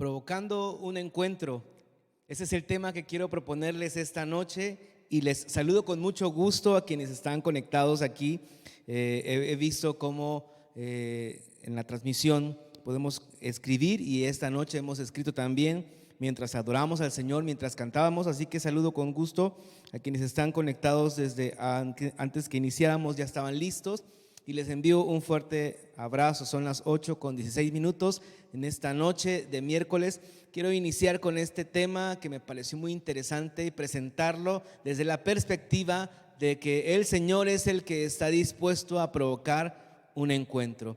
provocando un encuentro. Ese es el tema que quiero proponerles esta noche y les saludo con mucho gusto a quienes están conectados aquí. He visto cómo en la transmisión podemos escribir y esta noche hemos escrito también mientras adoramos al Señor, mientras cantábamos, así que saludo con gusto a quienes están conectados desde antes que iniciáramos, ya estaban listos. Y les envío un fuerte abrazo. Son las 8:16 en esta noche de miércoles. Quiero iniciar con este tema que me pareció muy interesante y presentarlo desde la perspectiva de que el Señor es el que está dispuesto a provocar un encuentro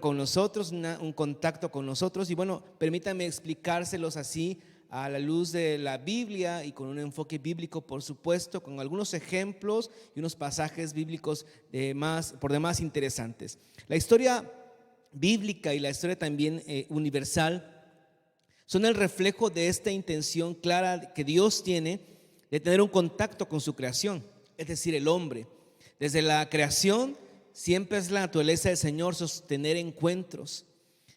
con nosotros, un contacto con nosotros. Y bueno, permítanme explicárselos así a la luz de la Biblia y con un enfoque bíblico, por supuesto, con algunos ejemplos y unos pasajes bíblicos por demás interesantes. La historia bíblica y la historia también universal son el reflejo de esta intención clara que Dios tiene de tener un contacto con su creación, es decir, el hombre. Desde la creación siempre es la naturaleza del Señor sostener encuentros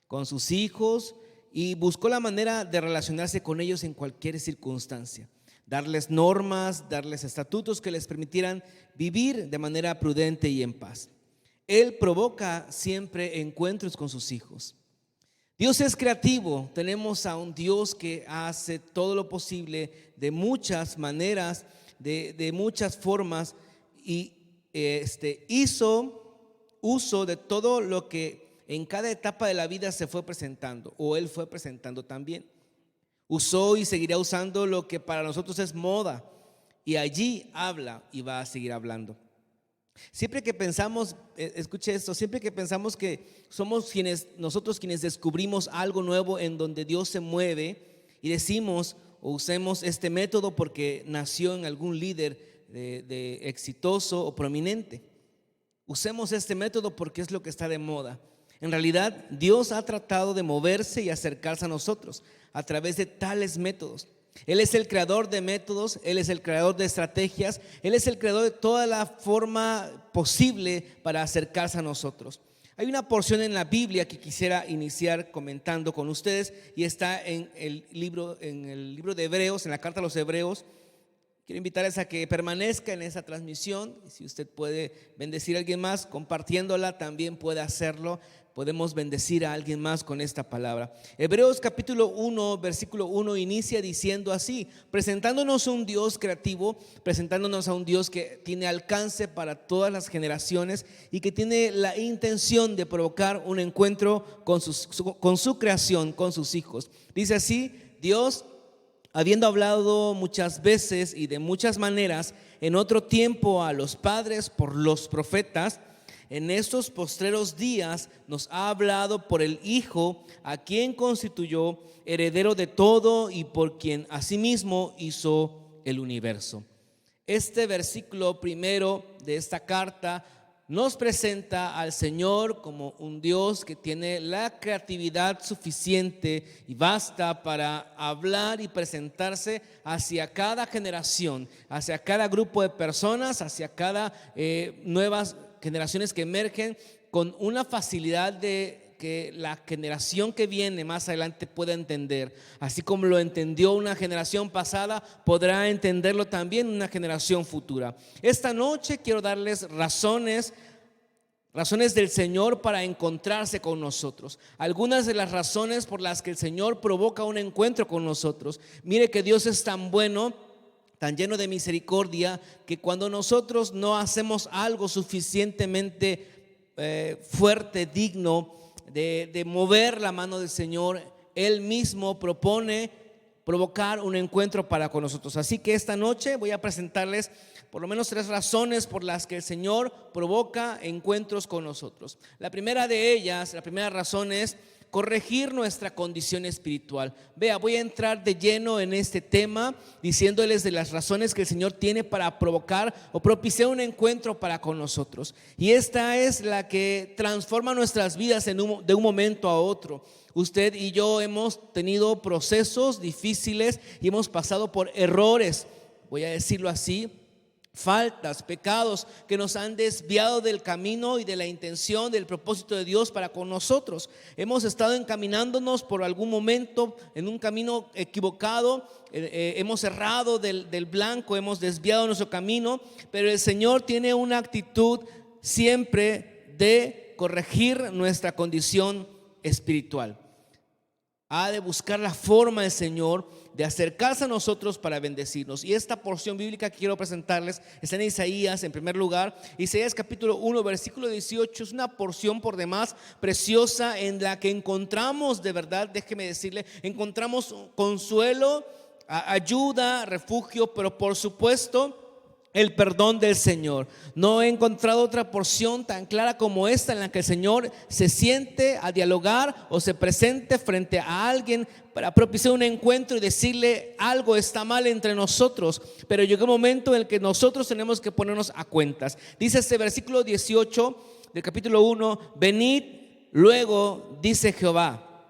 con sus hijos, y buscó la manera de relacionarse con ellos en cualquier circunstancia, darles normas, darles estatutos que les permitieran vivir de manera prudente y en paz. Él provoca siempre encuentros con sus hijos. Dios es creativo, tenemos a un Dios que hace todo lo posible de muchas maneras, de muchas formas, y hizo uso de todo lo que en cada etapa de la vida se fue presentando, o Él fue presentando también. Usó y seguirá usando lo que para nosotros es moda, y allí habla y va a seguir hablando. Siempre que pensamos, escuche esto, siempre que pensamos que somos nosotros quienes descubrimos algo nuevo en donde Dios se mueve, y decimos o usemos este método porque nació en algún líder de exitoso o prominente, usemos este método porque es lo que está de moda. En realidad, Dios ha tratado de moverse y acercarse a nosotros a través de tales métodos. Él es el creador de métodos, Él es el creador de estrategias, Él es el creador de toda la forma posible para acercarse a nosotros. Hay una porción en la Biblia que quisiera iniciar comentando con ustedes, y está en el libro de Hebreos, en la carta a los Hebreos. Quiero invitarles a que permanezca en esa transmisión. Si usted puede bendecir a alguien más compartiéndola, también puede hacerlo. Podemos bendecir a alguien más con esta palabra. Hebreos capítulo 1, versículo 1 inicia diciendo así: presentándonos a un Dios creativo, presentándonos a un Dios que tiene alcance para todas las generaciones y que tiene la intención de provocar un encuentro con su creación, con sus hijos. Dice así: Dios, habiendo hablado muchas veces y de muchas maneras en otro tiempo a los padres por los profetas, en estos postreros días nos ha hablado por el Hijo, a quien constituyó heredero de todo y por quien asimismo hizo el universo. Este versículo primero de esta carta nos presenta al Señor como un Dios que tiene la creatividad suficiente y basta para hablar y presentarse hacia cada generación, hacia cada grupo de personas, hacia cada nuevas generaciones que emergen, con una facilidad de que la generación que viene más adelante pueda entender. Así como lo entendió una generación pasada, podrá entenderlo también una generación futura. Esta noche quiero darles razones del Señor para encontrarse con nosotros. Algunas de las razones por las que el Señor provoca un encuentro con nosotros. Mire que Dios es tan bueno, tan lleno de misericordia, que cuando nosotros no hacemos algo suficientemente fuerte, digno de mover la mano del Señor, Él mismo propone provocar un encuentro para con nosotros. Así que esta noche voy a presentarles por lo menos 3 razones por las que el Señor provoca encuentros con nosotros. La primera razón es corregir nuestra condición espiritual. Vea, voy a entrar de lleno en este tema diciéndoles de las razones que el Señor tiene para provocar o propiciar un encuentro para con nosotros. Y esta es la que transforma nuestras vidas de un momento a otro. Usted y yo hemos tenido procesos difíciles y hemos pasado por errores, voy a decirlo así, faltas, pecados que nos han desviado del camino y de la intención, del propósito de Dios para con nosotros. Hemos estado encaminándonos por algún momento en un camino equivocado, hemos errado del blanco, hemos desviado nuestro camino, pero el Señor tiene una actitud siempre de corregir nuestra condición espiritual. Ha de buscar la forma del Señor de acercarse a nosotros para bendecirnos. Y esta porción bíblica que quiero presentarles está en Isaías, en primer lugar. Isaías capítulo 1, versículo 18. Es una porción por demás preciosa en la que encontramos, de verdad, déjeme decirle, encontramos consuelo, ayuda, refugio, pero por supuesto el perdón del Señor. No he encontrado otra porción tan clara como esta en la que el Señor se siente a dialogar o se presente frente a alguien para propiciar un encuentro y decirle: algo está mal entre nosotros, pero llegó un momento en el que nosotros tenemos que ponernos a cuentas. Dice este versículo 18 del capítulo 1: venid luego, dice Jehová,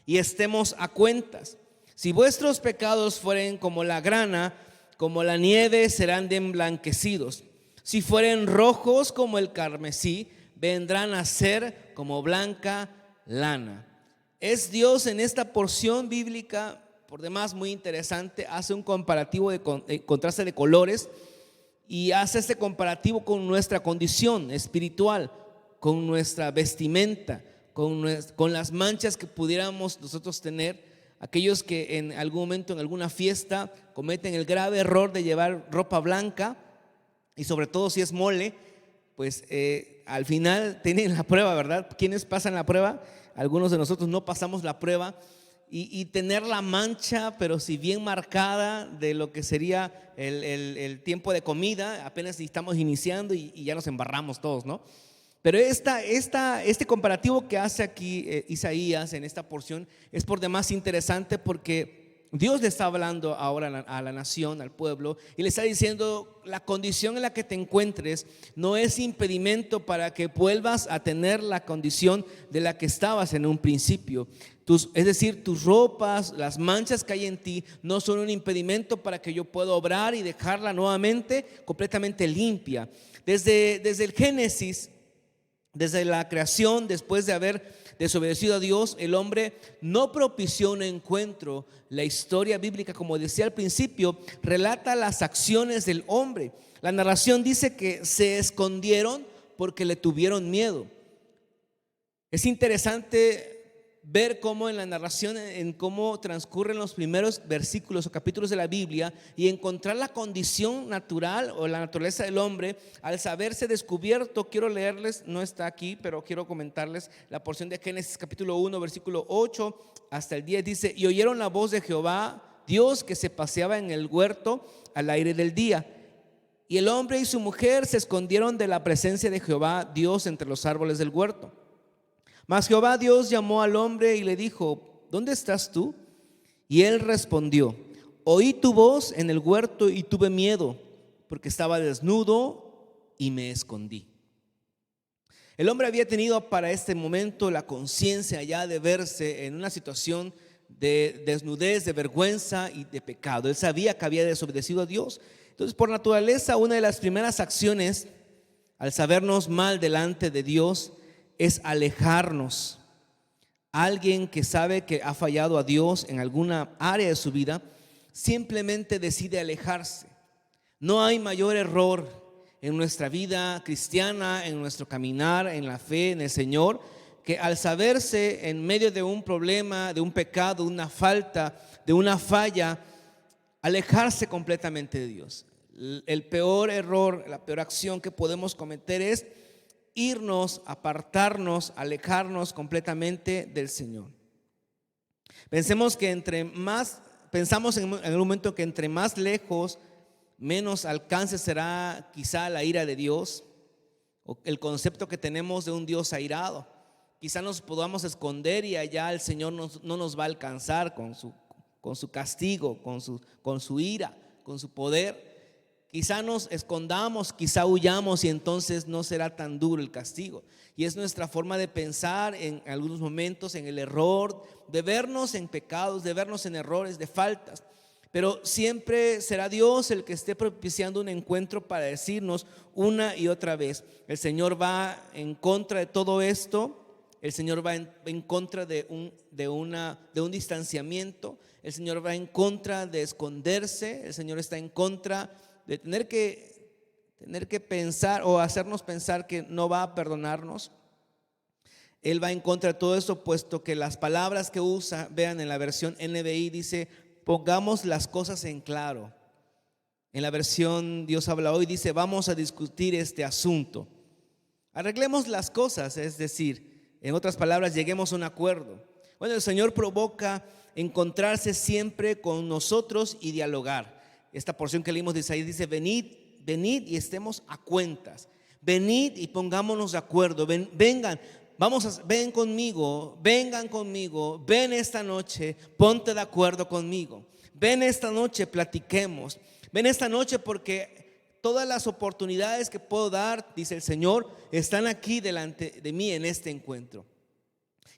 y estemos a cuentas. Si vuestros pecados fueren como la grana, como la nieve serán de emblanquecidos. Si fueren rojos como el carmesí, vendrán a ser como blanca lana. Es Dios en esta porción bíblica, por demás muy interesante, hace un comparativo de contraste de colores y hace este comparativo con nuestra condición espiritual, con nuestra vestimenta, con las manchas que pudiéramos nosotros tener. Aquellos que en algún momento, en alguna fiesta, cometen el grave error de llevar ropa blanca, y sobre todo si es mole, pues al final tienen la prueba, ¿verdad? ¿Quiénes pasan la prueba? Algunos de nosotros no pasamos la prueba, y tener la mancha, pero si bien marcada, de lo que sería el tiempo de comida. Apenas estamos iniciando y ya nos embarramos todos, ¿no? Pero este comparativo que hace aquí Isaías en esta porción es por demás interesante, porque Dios le está hablando ahora a la nación, al pueblo, y le está diciendo: la condición en la que te encuentres no es impedimento para que vuelvas a tener la condición de la que estabas en un principio. Es decir, tus ropas, las manchas que hay en ti, no son un impedimento para que yo pueda obrar y dejarla nuevamente completamente limpia. Desde el Génesis, desde la creación, después de haber desobedecido a Dios, el hombre no propició un encuentro. La historia bíblica, como decía al principio, relata las acciones del hombre. La narración dice que se escondieron porque le tuvieron miedo. Es interesante ver cómo en la narración, en cómo transcurren los primeros versículos o capítulos de la Biblia, y encontrar la condición natural o la naturaleza del hombre al saberse descubierto. Quiero leerles, no está aquí, pero quiero comentarles la porción de Génesis capítulo 1, versículo 8 hasta el 10. Dice: y oyeron la voz de Jehová Dios, que se paseaba en el huerto al aire del día. Y el hombre y su mujer se escondieron de la presencia de Jehová Dios entre los árboles del huerto. Mas Jehová Dios llamó al hombre y le dijo: ¿dónde estás tú? Y él respondió: oí tu voz en el huerto y tuve miedo, porque estaba desnudo y me escondí. El hombre había tenido para este momento la conciencia ya de verse en una situación de desnudez, de vergüenza y de pecado. Él sabía que había desobedecido a Dios. Entonces, por naturaleza, una de las primeras acciones al sabernos mal delante de Dios es alejarnos. Alguien que sabe que ha fallado a Dios en alguna área de su vida simplemente decide alejarse. No hay mayor error en nuestra vida cristiana, en nuestro caminar, en la fe, en el Señor, que al saberse en medio de un problema, de un pecado, una falta, de una falla, alejarse completamente de Dios. El peor error, la peor acción que podemos cometer es irnos, apartarnos, alejarnos completamente del Señor. Pensamos en el momento que entre más lejos, menos alcance será quizá la ira de Dios, o el concepto que tenemos de un Dios airado. Quizá nos podamos esconder y allá el Señor no nos va a alcanzar con su castigo, con su ira, con su poder. Quizá nos escondamos, quizá huyamos, y entonces no será tan duro el castigo. Y es nuestra forma de pensar en algunos momentos en el error, de vernos en pecados, de vernos en errores, de faltas. Pero siempre será Dios el que esté propiciando un encuentro para decirnos una y otra vez. El Señor va en contra de todo esto. El Señor va en contra de un distanciamiento. El Señor va en contra de esconderse. El Señor está en contra de tener que pensar o hacernos pensar que no va a perdonarnos. Él va en contra de todo eso, puesto que las palabras que usa, vean en la versión NBI, dice: pongamos las cosas en claro. En la versión Dios habla hoy dice: vamos a discutir este asunto. Arreglemos las cosas, es decir, en otras palabras, lleguemos a un acuerdo. Bueno, el Señor provoca encontrarse siempre con nosotros y dialogar. Esta porción que leímos de Isaías dice: venid y estemos a cuentas. Venid y pongámonos de acuerdo. Vengan. Ven conmigo, vengan conmigo, ven esta noche, ponte de acuerdo conmigo. Ven esta noche, platiquemos. Ven esta noche porque todas las oportunidades que puedo dar, dice el Señor, están aquí delante de mí en este encuentro.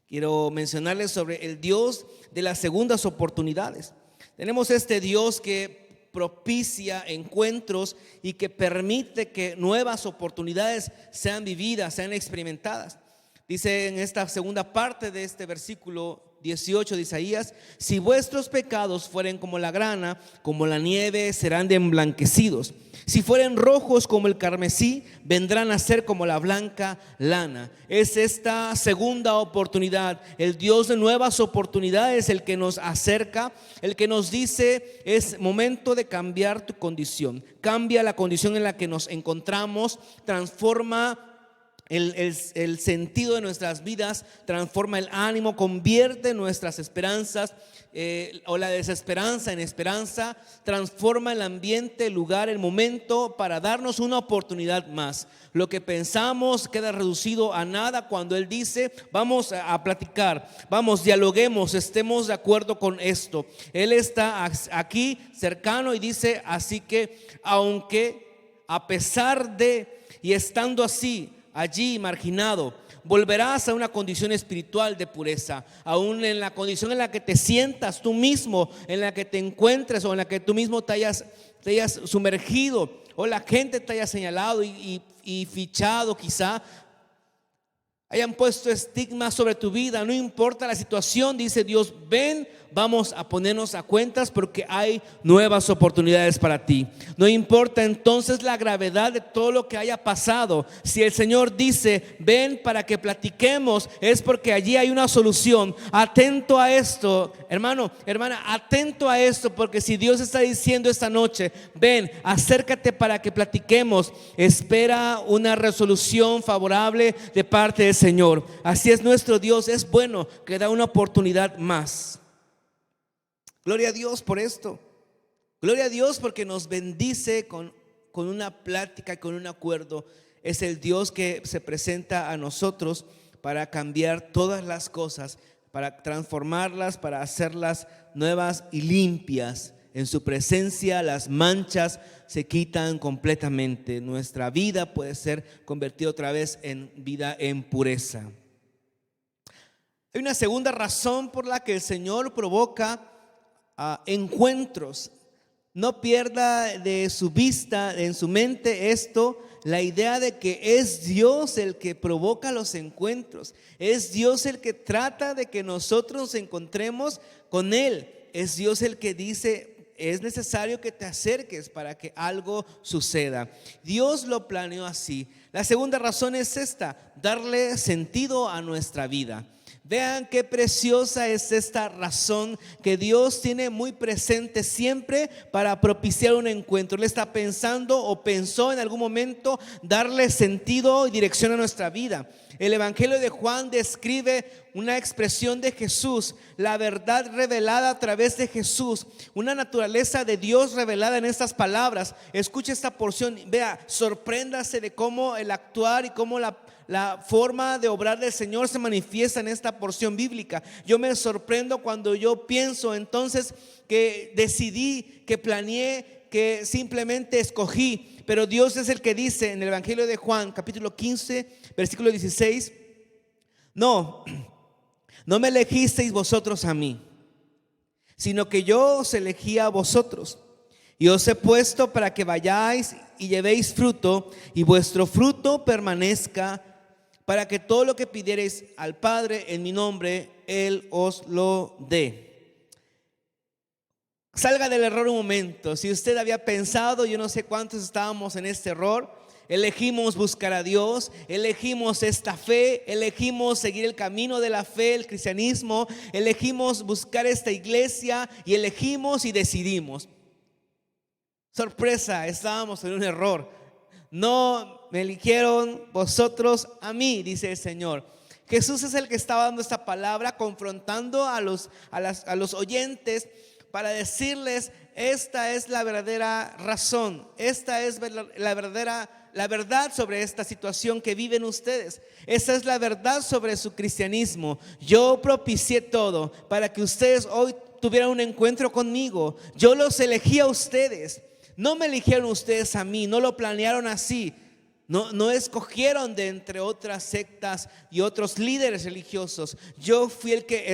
Quiero mencionarles sobre el Dios de las segundas oportunidades. Tenemos este Dios que propicia encuentros y que permite que nuevas oportunidades sean vividas, sean experimentadas. Dice en esta segunda parte de este versículo 18 de Isaías: si vuestros pecados fueren como la grana, como la nieve serán de emblanquecidos. Si fueren rojos como el carmesí, vendrán a ser como la blanca lana. Es esta segunda oportunidad. El Dios de nuevas oportunidades, el que nos acerca, el que nos dice: es momento de cambiar tu condición. Cambia la condición en la que nos encontramos, transforma el sentido de nuestras vidas, transforma el ánimo, convierte nuestras esperanzas o la desesperanza en esperanza, transforma el ambiente, el lugar, el momento para darnos una oportunidad más. Lo que pensamos queda reducido a nada cuando Él dice: vamos a platicar, vamos, dialoguemos, estemos de acuerdo con esto. Él está aquí cercano y dice: así que aunque a pesar de y estando así allí marginado, volverás a una condición espiritual de pureza. Aún en la condición en la que te sientas tú mismo, en la que te encuentres o en la que tú mismo te hayas sumergido, o la gente te haya señalado y fichado, quizá hayan puesto estigma sobre tu vida. No importa la situación, dice Dios: ven, vamos a ponernos a cuentas porque hay nuevas oportunidades para ti. No importa entonces la gravedad de todo lo que haya pasado. Si el Señor dice: ven para que platiquemos, es porque allí hay una solución. Atento a esto, hermano, hermana, atento a esto, porque si Dios está diciendo esta noche: ven, acércate para que platiquemos, espera una resolución favorable de parte del Señor. Así es nuestro Dios, es bueno, que da una oportunidad más. Gloria a Dios por esto. Gloria a Dios porque nos bendice con una plática, con un acuerdo. Es el Dios que se presenta a nosotros para cambiar todas las cosas, para transformarlas, para hacerlas nuevas y limpias. En su presencia las manchas se quitan completamente. Nuestra vida puede ser convertida otra vez en vida en pureza. Hay una segunda razón por la que el Señor provoca encuentros. No pierda de su vista, en su mente esto, la idea de que es Dios el que provoca los encuentros. Es Dios el que trata de que nosotros nos encontremos con Él. Es Dios el que dice: es necesario que te acerques para que algo suceda. Dios lo planeó así. La segunda razón es esta: darle sentido a nuestra vida. Vean qué preciosa es esta razón que Dios tiene muy presente siempre para propiciar un encuentro. Él está pensando o pensó en algún momento darle sentido y dirección a nuestra vida. El Evangelio de Juan describe una expresión de Jesús, la verdad revelada a través de Jesús, una naturaleza de Dios revelada en estas palabras. Escuche esta porción, vea, sorpréndase de cómo el actuar y cómo la forma de obrar del Señor se manifiesta en esta porción bíblica. Yo me sorprendo cuando yo pienso entonces que decidí, que planeé, que simplemente escogí. Pero Dios es el que dice en el Evangelio de Juan, capítulo 15, versículo 16: no me elegisteis vosotros a mí, sino que yo os elegí a vosotros y os he puesto para que vayáis y llevéis fruto y vuestro fruto permanezca, para que todo lo que pidiereis al Padre en mi nombre, Él os lo dé. Salga del error un momento. Si usted había pensado, yo no sé cuántos estábamos en este error, elegimos buscar a Dios, elegimos esta fe, elegimos seguir el camino de la fe, el cristianismo, elegimos buscar esta iglesia y elegimos y decidimos. Sorpresa, estábamos en un error. No me eligieron vosotros a mí, dice el Señor. Jesús es el que estaba dando esta palabra, confrontando a los oyentes para decirles: esta es la verdadera razón, esta es la verdad sobre esta situación que viven ustedes. Esta es la verdad sobre su cristianismo. Yo propicié todo para que ustedes hoy tuvieran un encuentro conmigo. Yo los elegí a ustedes. No me eligieron ustedes a mí, no lo planearon así. No escogieron de entre otras sectas y otros líderes religiosos. Yo fui el que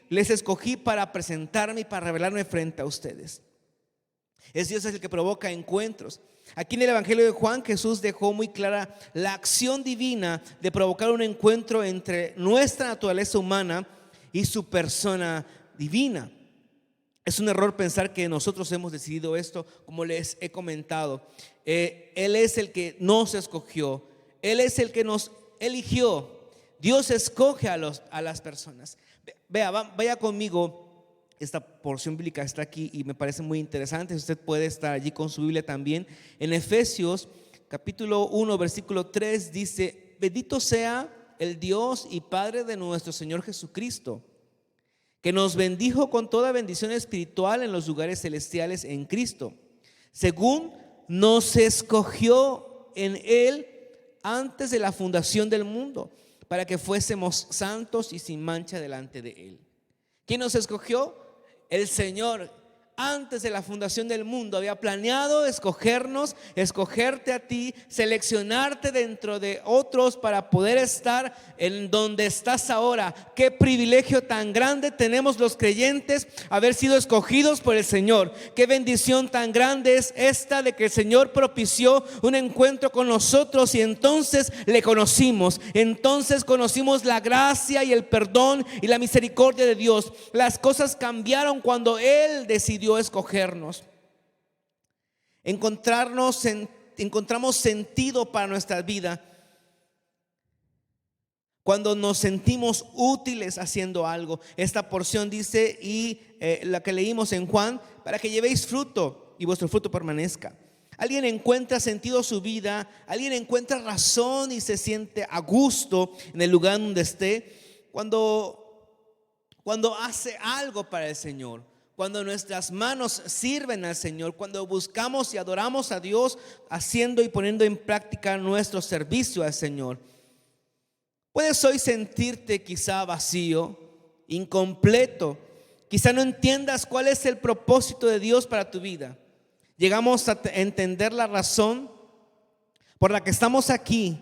les escogí para presentarme y para revelarme frente a ustedes. Es Dios el que provoca encuentros. Aquí en el Evangelio de Juan, Jesús dejó muy clara la acción divina de provocar un encuentro entre nuestra naturaleza humana y su persona divina. Es un error pensar que nosotros hemos decidido esto, como les he comentado. Él es el que nos escogió, Él es el que nos eligió. Dios escoge a las personas. Vaya conmigo. Esta porción bíblica está aquí y me parece muy interesante. Usted puede estar allí con su Biblia también. En Efesios capítulo 1 versículo 3 dice: bendito sea el Dios y Padre de nuestro Señor Jesucristo, que nos bendijo con toda bendición espiritual en los lugares celestiales en Cristo, según nos escogió en Él antes de la fundación del mundo, para que fuésemos santos y sin mancha delante de Él. ¿Quién nos escogió? El Señor. Antes de la fundación del mundo había planeado escogernos, escogerte a ti, seleccionarte dentro de otros para poder estar en donde estás ahora. Qué privilegio tan grande tenemos los creyentes, haber sido escogidos por el Señor. Qué bendición tan grande es esta de que el Señor propició un encuentro con nosotros y entonces le conocimos. Entonces conocimos la gracia y el perdón y la misericordia de Dios. Las cosas cambiaron cuando Él decidió escogernos. Encontramos sentido para nuestra vida cuando nos sentimos útiles haciendo algo. Esta porción dice, la que leímos en Juan, para que llevéis fruto y vuestro fruto permanezca. Alguien encuentra sentido a su vida, alguien encuentra razón y se siente a gusto en el lugar donde esté cuando hace algo para el Señor. Cuando nuestras manos sirven al Señor, cuando buscamos y adoramos a Dios, haciendo y poniendo en práctica nuestro servicio al Señor. Puedes hoy sentirte quizá vacío, incompleto. Quizá no entiendas cuál es el propósito de Dios para tu vida. Llegamos a entender la razón por la que estamos aquí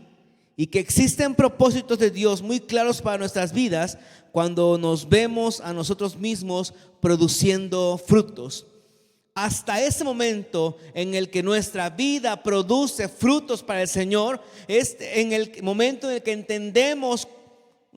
y que existen propósitos de Dios muy claros para nuestras vidas cuando nos vemos a nosotros mismos produciendo frutos. Hasta ese momento en el que nuestra vida produce frutos para el Señor, es en el momento en el que entendemos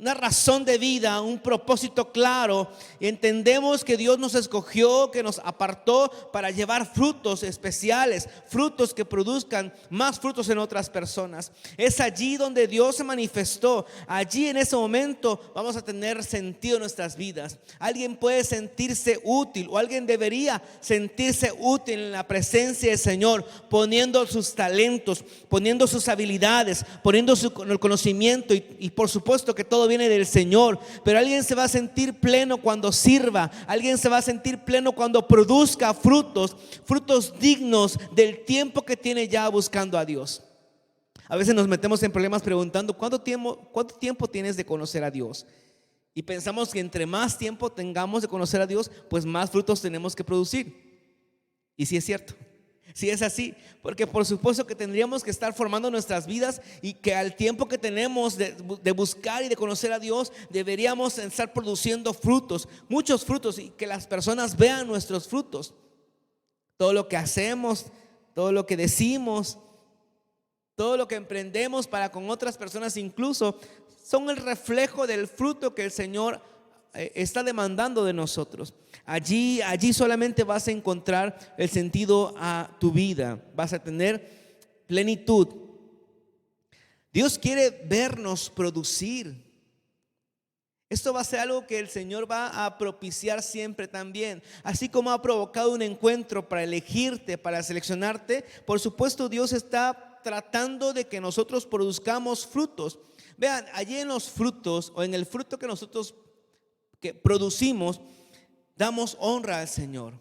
una razón de vida, un propósito claro, y entendemos que Dios nos escogió, que nos apartó para llevar frutos especiales, frutos que produzcan más frutos en otras personas. Es allí donde Dios se manifestó. Allí en ese momento vamos a tener sentido en nuestras vidas. Alguien puede sentirse útil, o alguien debería sentirse útil en la presencia del Señor, poniendo sus talentos, poniendo sus habilidades, poniendo el conocimiento y por supuesto que todo viene del Señor. Pero alguien se va a sentir pleno cuando sirva. Alguien se va a sentir pleno cuando produzca frutos dignos del tiempo que tiene ya buscando a Dios. A veces nos metemos en problemas preguntando ¿cuánto tiempo tienes de conocer a Dios? Y pensamos que entre más tiempo tengamos de conocer a Dios, pues más frutos tenemos que producir. Y sí es cierto. Si es así, porque por supuesto que tendríamos que estar formando nuestras vidas y que al tiempo que tenemos de buscar y de conocer a Dios, deberíamos estar produciendo frutos, muchos frutos, y que las personas vean nuestros frutos. Todo lo que hacemos, todo lo que decimos, todo lo que emprendemos para con otras personas incluso, son el reflejo del fruto que el Señor está demandando de nosotros. Allí solamente vas a encontrar el sentido a tu vida, vas a tener plenitud. Dios quiere vernos producir. Esto va a ser algo que el Señor va a propiciar siempre también. Así como ha provocado un encuentro para elegirte, para seleccionarte, por supuesto Dios está tratando de que nosotros produzcamos frutos. Vean, allí en los frutos o en el fruto que nosotros producimos, damos honra al Señor,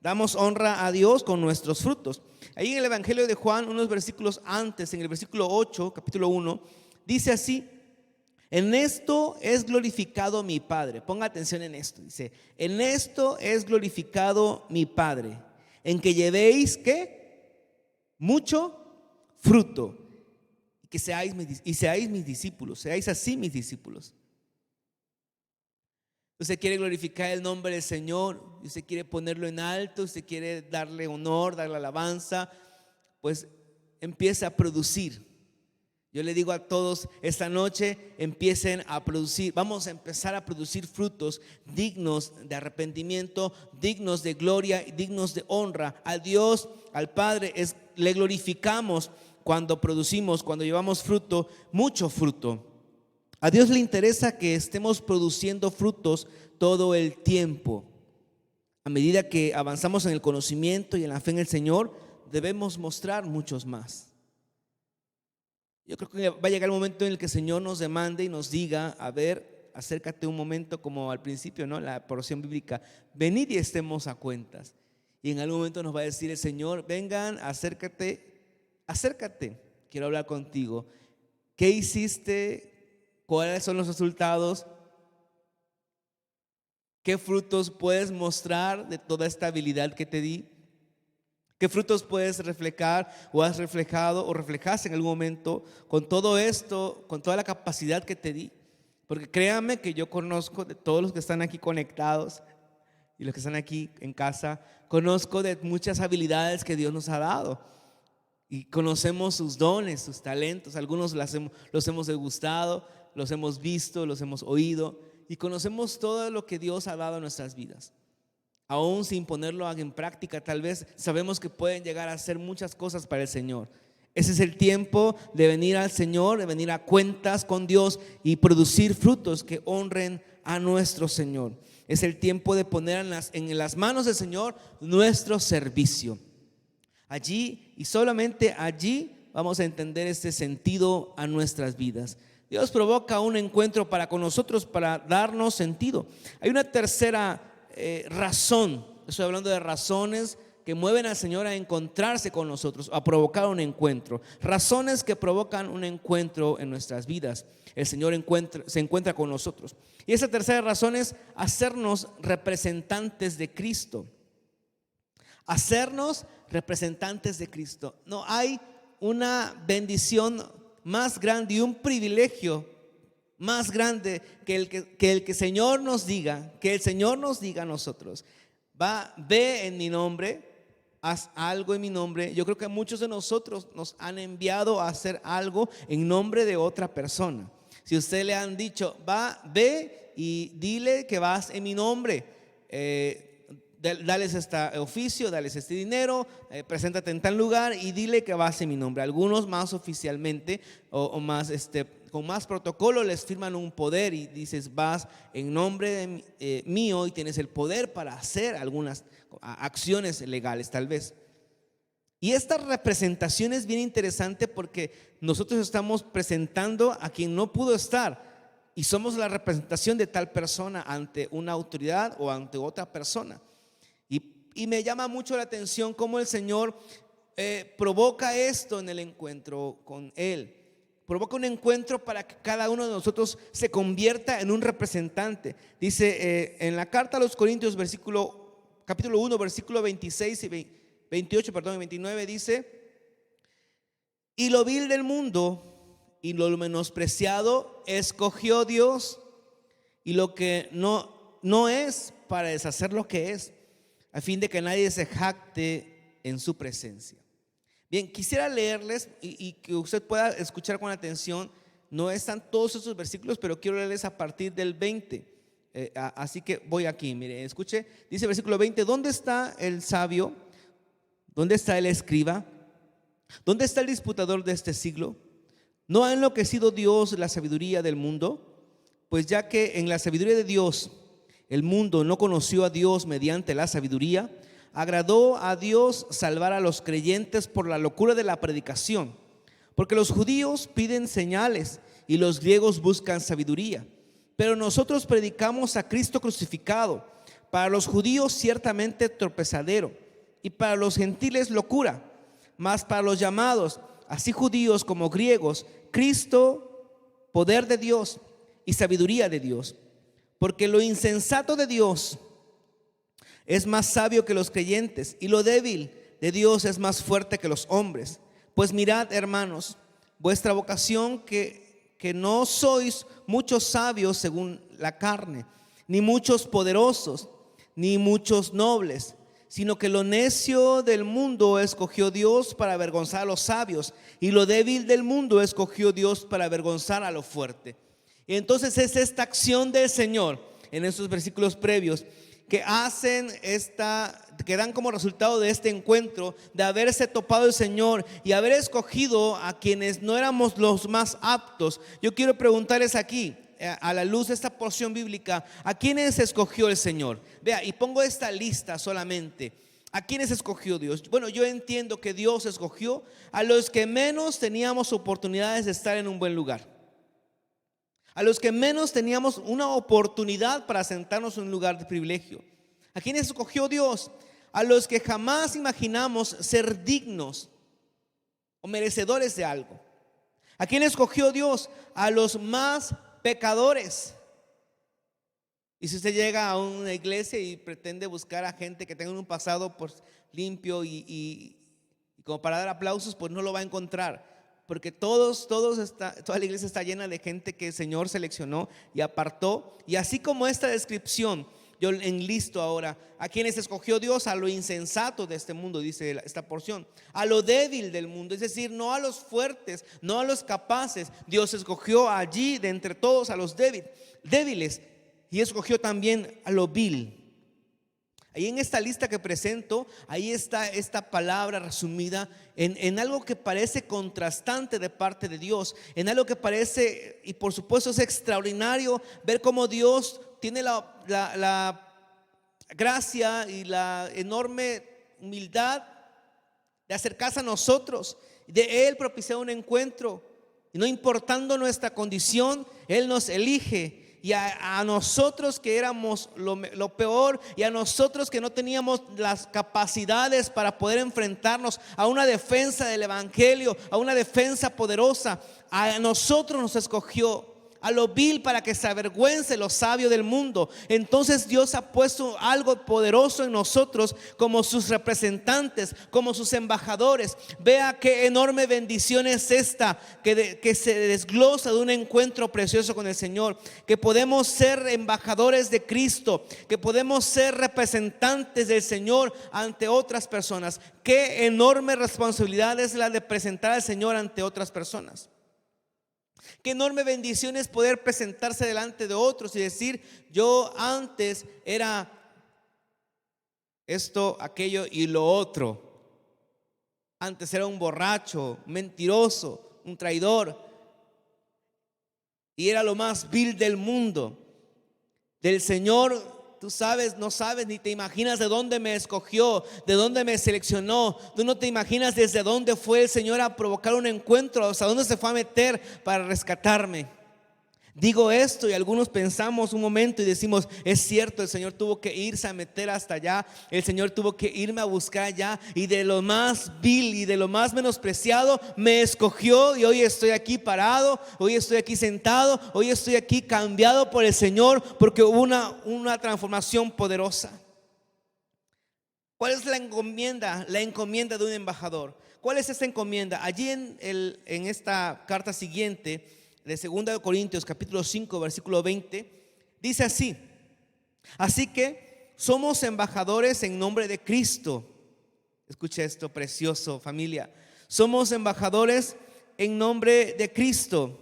damos honra a Dios con nuestros frutos. Ahí en el Evangelio de Juan, unos versículos antes, en el versículo 8, capítulo 1, dice así: en esto es glorificado mi Padre. Ponga atención en esto. Dice: en esto es glorificado mi Padre, en que llevéis ¿qué? Mucho fruto, y seáis mis discípulos. Seáis así mis discípulos. Usted quiere glorificar el nombre del Señor, usted quiere ponerlo en alto, usted quiere darle honor, darle alabanza, pues empieza a producir. Yo le digo a todos esta noche: empiecen a producir. Vamos a empezar a producir frutos dignos de arrepentimiento, dignos de gloria, dignos de honra. A Dios, al Padre, le glorificamos cuando producimos, cuando llevamos fruto, mucho fruto. A Dios le interesa que estemos produciendo frutos todo el tiempo. A medida que avanzamos en el conocimiento y en la fe en el Señor, debemos mostrar muchos más. Yo creo que va a llegar el momento en el que el Señor nos demande y nos diga: a ver, acércate un momento, como al principio, ¿no? La porción bíblica: venid y estemos a cuentas. Y en algún momento nos va a decir el Señor: vengan, acércate, quiero hablar contigo. ¿Qué hiciste? ¿Cuáles son los resultados? ¿Qué frutos puedes mostrar de toda esta habilidad que te di? ¿Qué frutos puedes reflejar o has reflejado o reflejaste en algún momento con todo esto, con toda la capacidad que te di? Porque créanme que yo conozco de todos los que están aquí conectados y los que están aquí en casa, conozco de muchas habilidades que Dios nos ha dado. Y conocemos sus dones, sus talentos. Algunos los hemos degustado, los hemos visto, los hemos oído, y conocemos todo lo que Dios ha dado a nuestras vidas. Aún sin ponerlo en práctica, tal vez sabemos que pueden llegar a hacer muchas cosas para el Señor. Ese es el tiempo de venir al Señor, de venir a cuentas con Dios y producir frutos que honren a nuestro Señor. Es el tiempo de poner en las manos del Señor nuestro servicio. Allí y solamente allí vamos a entender este sentido a nuestras vidas. Dios provoca un encuentro para con nosotros para darnos sentido. Hay una tercera razón. Estoy hablando de razones que mueven al Señor a encontrarse con nosotros, a provocar un encuentro. Razones que provocan un encuentro en nuestras vidas. El Señor se encuentra con nosotros. Y esa tercera razón es hacernos representantes de Cristo. Hacernos representantes de Cristo. No hay una bendición más grande y un privilegio más grande que el que el Señor nos diga, que el Señor nos diga a nosotros: ve en mi nombre, haz algo en mi nombre. Yo creo que muchos de nosotros nos han enviado a hacer algo en nombre de otra persona. Si usted le han dicho: ve y dile que vas en mi nombre, dales este oficio, dales este dinero, preséntate en tal lugar y dile que vas en mi nombre. Algunos más oficialmente o más con más protocolo les firman un poder y dices: vas en nombre de mío, y tienes el poder para hacer algunas acciones legales tal vez. Y esta representación es bien interesante porque nosotros estamos presentando a quien no pudo estar y somos la representación de tal persona ante una autoridad o ante otra persona. Y me llama mucho la atención cómo el Señor provoca esto en el encuentro con Él. Provoca un encuentro para que cada uno de nosotros se convierta en un representante. Dice en la carta a los Corintios, capítulo 1, versículo 26 28, perdón, 29 dice: y lo vil del mundo y lo menospreciado escogió Dios, y lo que no es, para deshacer lo que es, a fin de que nadie se jacte en su presencia. Bien, quisiera leerles y que usted pueda escuchar con atención. No están todos esos versículos, pero quiero leerles a partir del 20. Así que voy aquí, mire, escuche. Dice versículo 20: ¿dónde está el sabio? ¿Dónde está el escriba? ¿Dónde está el disputador de este siglo? ¿No ha enloquecido Dios la sabiduría del mundo? Pues ya que en la sabiduría de Dios el mundo no conoció a Dios mediante la sabiduría, agradó a Dios salvar a los creyentes por la locura de la predicación. Porque los judíos piden señales y los griegos buscan sabiduría. Pero nosotros predicamos a Cristo crucificado, para los judíos ciertamente tropezadero, y para los gentiles locura, mas para los llamados, así judíos como griegos, Cristo, poder de Dios y sabiduría de Dios. Porque lo insensato de Dios es más sabio que los creyentes, y lo débil de Dios es más fuerte que los hombres. Pues mirad, hermanos, vuestra vocación, que no sois muchos sabios según la carne, ni muchos poderosos, ni muchos nobles, sino que lo necio del mundo escogió Dios para avergonzar a los sabios, y lo débil del mundo escogió Dios para avergonzar a lo fuerte. Y entonces es esta acción del Señor en estos versículos previos que que dan como resultado de este encuentro, de haberse topado el Señor y haber escogido a quienes no éramos los más aptos. Yo quiero preguntarles aquí, a la luz de esta porción bíblica, ¿a quiénes escogió el Señor? Vea, y pongo esta lista solamente. ¿A quiénes escogió Dios? Bueno, yo entiendo que Dios escogió a los que menos teníamos oportunidades de estar en un buen lugar, a los que menos teníamos una oportunidad para sentarnos en un lugar de privilegio. ¿A quiénes escogió Dios? A los que jamás imaginamos ser dignos o merecedores de algo. ¿A quiénes escogió Dios? A los más pecadores. Y si usted llega a una iglesia y pretende buscar a gente que tenga un pasado limpio y como para dar aplausos, pues no lo va a encontrar. Porque toda la iglesia está llena de gente que el Señor seleccionó y apartó. Y así como esta descripción, yo enlisto ahora a quienes escogió Dios: a lo insensato de este mundo, dice esta porción, a lo débil del mundo, es decir, no a los fuertes, no a los capaces. Dios escogió allí de entre todos a los débiles, y escogió también a lo vil. Ahí en esta lista que presento, ahí está esta palabra resumida en algo que parece contrastante de parte de Dios, en algo que parece, y por supuesto es extraordinario ver cómo Dios tiene la gracia y la enorme humildad de acercarse a nosotros, de Él propiciar un encuentro, y no importando nuestra condición, Él nos elige. Y a nosotros que éramos lo peor, y a nosotros que no teníamos las capacidades para poder enfrentarnos a una defensa del evangelio, a una defensa poderosa, a nosotros nos escogió. A lo vil para que se avergüence lo sabio del mundo. Entonces Dios ha puesto algo poderoso en nosotros como sus representantes, como sus embajadores. Vea qué enorme bendición es esta que se desglosa de un encuentro precioso con el Señor, que podemos ser embajadores de Cristo, que podemos ser representantes del Señor ante otras personas. Qué enorme responsabilidad es la de presentar al Señor ante otras personas. Qué enorme bendición es poder presentarse delante de otros y decir: yo antes era esto, aquello y lo otro. Antes era un borracho, mentiroso, un traidor, y era lo más vil del mundo. Del Señor, tú sabes, no sabes ni te imaginas de dónde me escogió, de dónde me seleccionó. Tú no te imaginas desde dónde fue el Señor a provocar un encuentro, hasta dónde se fue a meter para rescatarme. Digo esto y algunos pensamos un momento y decimos: es cierto, el Señor tuvo que irse a meter hasta allá, el Señor tuvo que irme a buscar allá, y de lo más vil y de lo más menospreciado me escogió, y hoy estoy aquí parado, hoy estoy aquí sentado, hoy estoy aquí cambiado por el Señor, porque hubo una transformación poderosa. ¿Cuál es la encomienda? La encomienda de un embajador. ¿Cuál es esa encomienda? Allí en esta carta siguiente de 2 Corintios capítulo 5 versículo 20 dice así: así que somos embajadores en nombre de Cristo. Escucha esto precioso, familia. Somos embajadores en nombre de Cristo,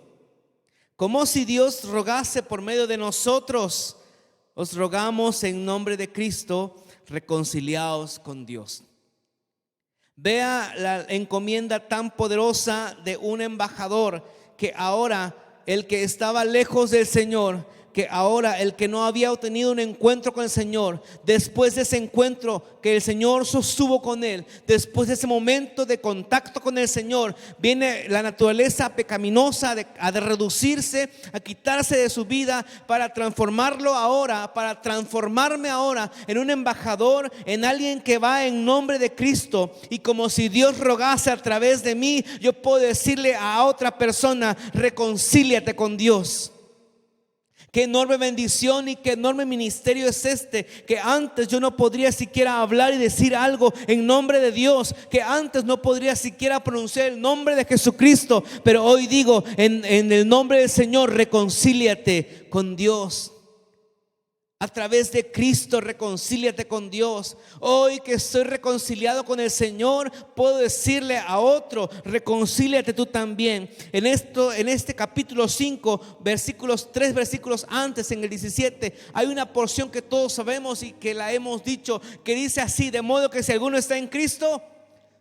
como si Dios rogase por medio de nosotros. Os rogamos en nombre de Cristo, reconciliaos con Dios. Vea la encomienda tan poderosa de un embajador, que ahora el que estaba lejos del Señor, que ahora el que no había obtenido un encuentro con el Señor, después de ese encuentro que el Señor sostuvo con él, después de ese momento de contacto con el Señor, viene la naturaleza pecaminosa a reducirse, a quitarse de su vida, para transformarlo ahora, para transformarme ahora en un embajador, en alguien que va en nombre de Cristo. Y como si Dios rogase a través de mí, yo puedo decirle a otra persona: reconcíliate con Dios. Qué enorme bendición y qué enorme ministerio es este, que antes yo no podría siquiera hablar y decir algo en nombre de Dios, que antes no podría siquiera pronunciar el nombre de Jesucristo, pero hoy digo en el nombre del Señor: reconcíliate con Dios. A través de Cristo, reconcíliate con Dios. Hoy que estoy reconciliado con el Señor, puedo decirle a otro: reconcíliate tú también. En este capítulo 5, versículos 3 versículos antes, en el 17, hay una porción que todos sabemos y que la hemos dicho, que dice así: de modo que si alguno está en Cristo,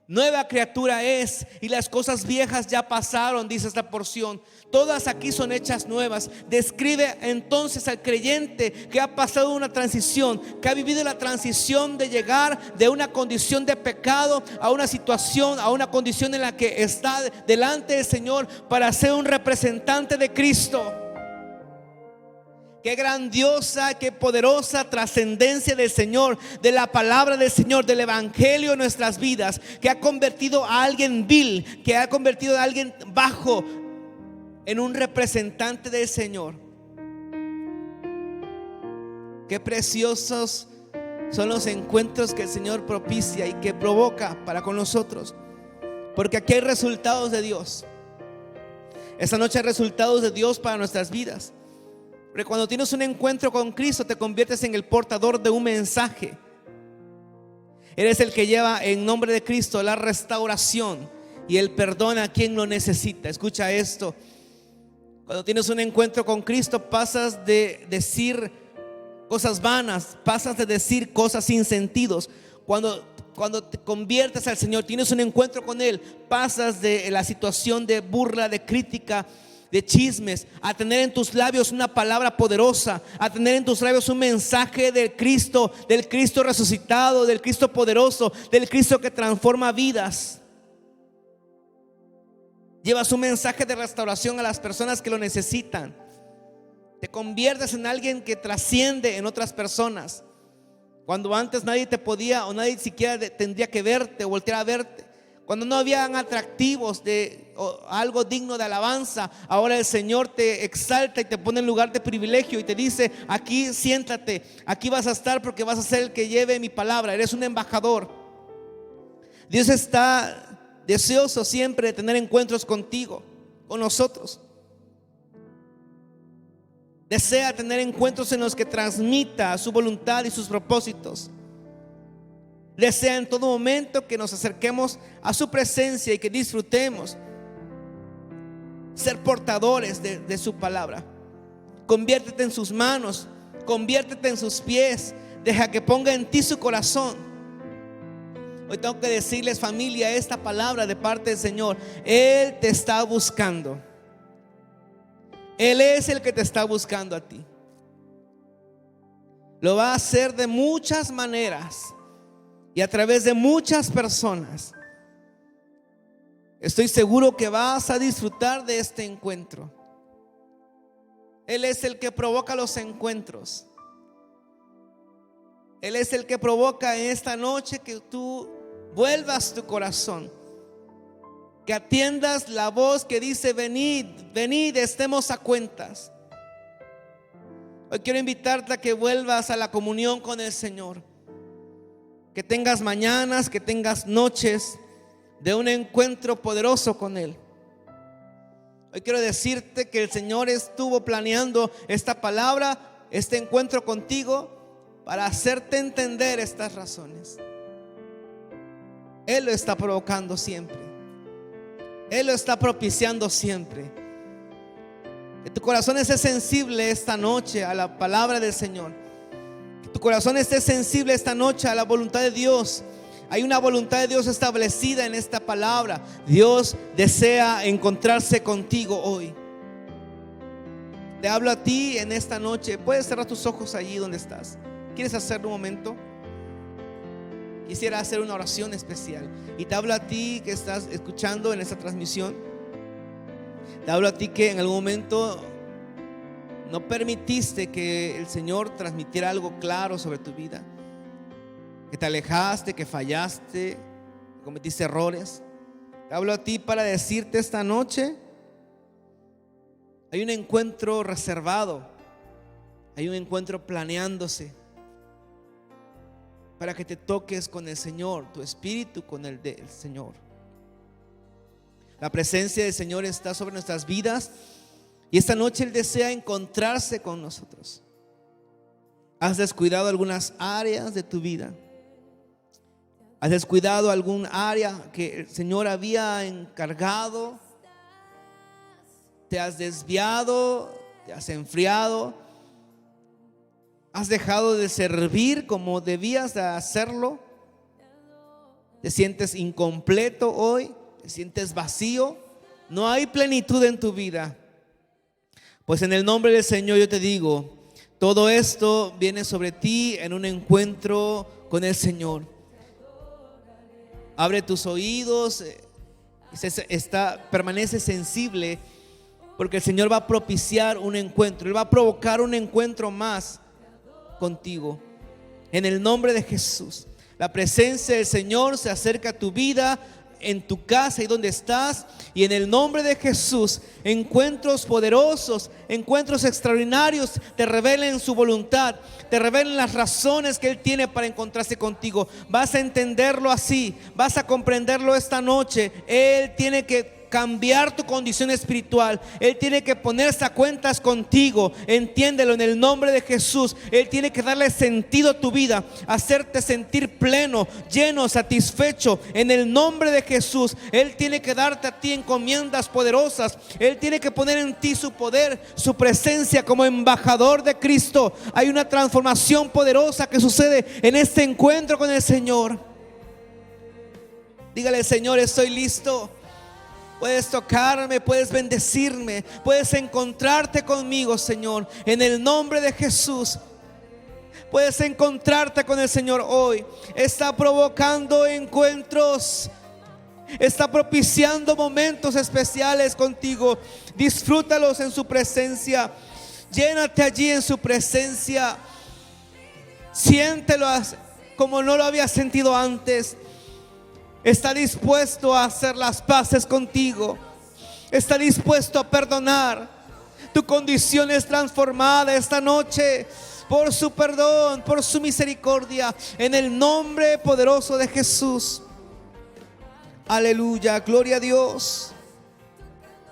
nueva criatura es, y las cosas viejas ya pasaron, dice esta porción. Todas aquí son hechas nuevas. Describe entonces al creyente que ha pasado una transición, que ha vivido la transición de llegar de una condición de pecado a una situación, a una condición en la que está delante del Señor para ser un representante de Cristo. Qué grandiosa, qué poderosa trascendencia del Señor, de la palabra del Señor, del evangelio en nuestras vidas, que ha convertido a alguien vil, que ha convertido a alguien bajo en un representante del Señor. Qué preciosos son los encuentros que el Señor propicia y que provoca para con nosotros, porque aquí hay resultados de Dios. Esta noche hay resultados de Dios para nuestras vidas. Porque cuando tienes un encuentro con Cristo, te conviertes en el portador de un mensaje. Eres el que lleva en nombre de Cristo la restauración y el perdón a quien lo necesita. Escucha esto: cuando tienes un encuentro con Cristo, pasas de decir cosas vanas, pasas de decir cosas sin sentidos. Cuando te conviertes al Señor, tienes un encuentro con Él, pasas de la situación de burla, de crítica, de chismes, a tener en tus labios una palabra poderosa, a tener en tus labios un mensaje del Cristo resucitado, del Cristo poderoso, del Cristo que transforma vidas. Llevas un mensaje de restauración a las personas que lo necesitan. Te conviertes en alguien que trasciende en otras personas. Cuando antes nadie te podía, o nadie siquiera tendría que verte o voltear a verte, cuando no habían atractivos o algo digno de alabanza, ahora el Señor te exalta y te pone en lugar de privilegio y te dice: aquí siéntate, aquí vas a estar porque vas a ser el que lleve mi palabra. Eres un embajador. Dios está deseoso siempre de tener encuentros contigo, con nosotros. Desea tener encuentros en los que transmita su voluntad y sus propósitos. Desea en todo momento que nos acerquemos a su presencia y que disfrutemos ser portadores de su palabra. Conviértete en sus manos, conviértete en sus pies, deja que ponga en ti su corazón. Hoy tengo que decirles, familia, esta palabra de parte del Señor. Él te está buscando. Él es el que te está buscando a ti. Lo va a hacer de muchas maneras y a través de muchas personas. Estoy seguro que vas a disfrutar de este encuentro. Él es el que provoca los encuentros. Él es el que provoca en esta noche que tú vuelvas tu corazón, que atiendas la voz que dice: venid, venid, estemos a cuentas. Hoy quiero invitarte a que vuelvas a la comunión con el Señor. que tengas mañanas, que tengas noches de un encuentro poderoso con Él. Hoy quiero decirte que el Señor estuvo planeando esta palabra, este encuentro contigo, para hacerte entender estas razones. Él lo está provocando siempre. Él lo está propiciando siempre. Que tu corazón esté sensible esta noche a la palabra del Señor. Que tu corazón esté sensible esta noche a la voluntad de Dios. Hay una voluntad de Dios establecida en esta palabra. Dios desea encontrarse contigo hoy. Te hablo a ti en esta noche. Puedes cerrar tus ojos allí donde estás. ¿Quieres hacerlo un momento? Quisiera hacer una oración especial. Y te hablo a ti que estás escuchando en esta transmisión. Te hablo a ti que en algún momento no permitiste que el Señor transmitiera algo claro sobre tu vida. Que te alejaste, que fallaste, que cometiste errores. Te hablo a ti para decirte esta noche: hay un encuentro reservado, hay un encuentro planeándose para que te toques con el Señor, tu espíritu con el del Señor. La presencia del Señor está sobre nuestras vidas y esta noche Él desea encontrarse con nosotros. ¿Has descuidado algunas áreas de tu vida? ¿Has descuidado algún área que el Señor había encargado? ¿Te has desviado? ¿Te has enfriado? ¿Has dejado de servir como debías de hacerlo? ¿Te sientes incompleto hoy? ¿Te sientes vacío? ¿No hay plenitud en tu vida? Pues en el nombre del Señor yo te digo, todo esto viene sobre ti en un encuentro con el Señor. Abre tus oídos, permanece sensible, porque el Señor va a propiciar un encuentro. Él va a provocar un encuentro más contigo. En el nombre de Jesús, la presencia del Señor se acerca a tu vida, en tu casa y donde estás, y en el nombre de Jesús, encuentros poderosos, encuentros extraordinarios te revelen su voluntad, te revelen las razones que Él tiene para encontrarse contigo. Vas a entenderlo así, vas a comprenderlo esta noche. Él tiene que cambiar tu condición espiritual. Él tiene que ponerse a cuentas contigo. Entiéndelo en el nombre de Jesús. Él tiene que darle sentido a tu vida, hacerte sentir pleno, lleno, satisfecho en el nombre de Jesús. Él tiene que darte a ti encomiendas poderosas. Él tiene que poner en ti su poder, su presencia como embajador de Cristo. Hay una transformación poderosa que sucede en este encuentro con el Señor. Dígale: Señor, estoy listo. Puedes tocarme, puedes bendecirme, puedes encontrarte conmigo, Señor, en el nombre de Jesús. Puedes encontrarte con el Señor hoy. Está provocando encuentros, está propiciando momentos especiales contigo. Disfrútalos en su presencia. Llénate allí en su presencia. Siéntelo como no lo había sentido antes. Está dispuesto a hacer las paces contigo. Está dispuesto a perdonar. Tu condición es transformada esta noche por su perdón, por su misericordia, en el nombre poderoso de Jesús. Aleluya, gloria a Dios.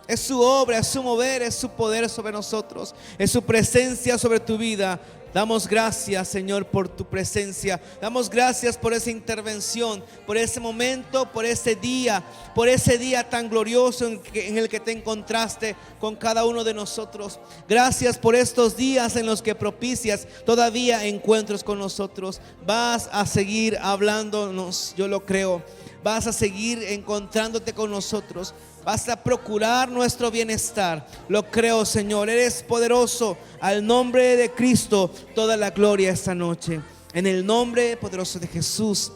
Es su obra, es su mover, es su poder sobre nosotros, es su presencia sobre tu vida. Damos gracias, Señor, por tu presencia. Damos gracias por esa intervención, por ese momento, por ese día tan glorioso en el que te encontraste con cada uno de nosotros. Gracias por estos días en los que propicias todavía encuentros con nosotros. Vas a seguir hablándonos, yo lo creo. Vas a seguir encontrándote con nosotros. Vas a procurar nuestro bienestar. Lo creo, Señor. Eres poderoso. Al nombre de Cristo, toda la gloria esta noche. En el nombre poderoso de Jesús.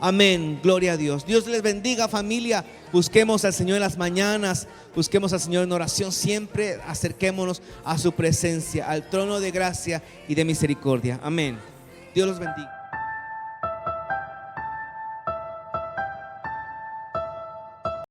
Amén. Gloria a Dios. Dios les bendiga, familia. Busquemos al Señor en las mañanas. Busquemos al Señor en oración. Siempre acerquémonos a su presencia, al trono de gracia y de misericordia. Amén. Dios los bendiga.